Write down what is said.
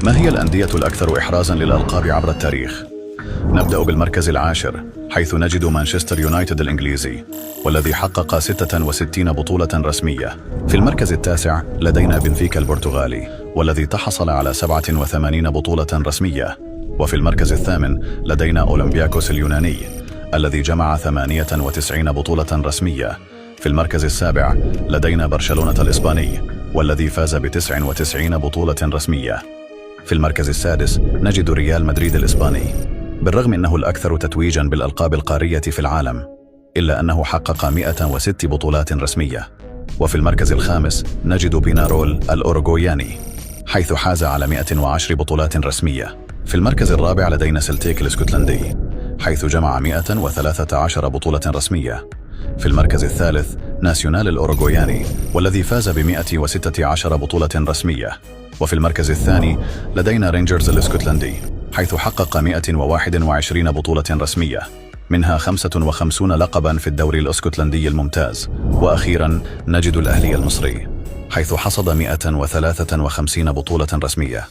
ما هي الأندية الأكثر إحرازاً للألقاب عبر التاريخ؟ نبدأ بالمركز العاشر، حيث نجد مانشستر يونايتد الإنجليزي، والذي حقق 66 بطولة رسمية. في المركز التاسع لدينا بنفيكا البرتغالي، والذي تحصل على 87 بطولة رسمية. وفي المركز الثامن لدينا أولمبياكوس اليوناني، الذي جمع 98 بطولة رسمية. في المركز السابع لدينا برشلونة الإسباني، والذي فاز ب99 بطولة رسمية. في المركز السادس نجد ريال مدريد الإسباني، بالرغم أنه الأكثر تتويجاً بالألقاب القارية في العالم، إلا أنه حقق 106 بطولات رسمية. وفي المركز الخامس نجد بينارول الأوروغوياني، حيث حاز على 110 بطولات رسمية. في المركز الرابع لدينا سلتيك الاسكتلندي، حيث جمع 113 بطولة رسمية. في المركز الثالث ناسيونال الأوروغوياني، والذي فاز ب116 بطولة رسمية. وفي المركز الثاني لدينا رينجرز الاسكتلندي، حيث حقق 121 بطولة رسمية، منها 55 لقباً في الدوري الاسكتلندي الممتاز. وأخيراً نجد الأهلي المصري، حيث حصد 153 بطولة رسمية.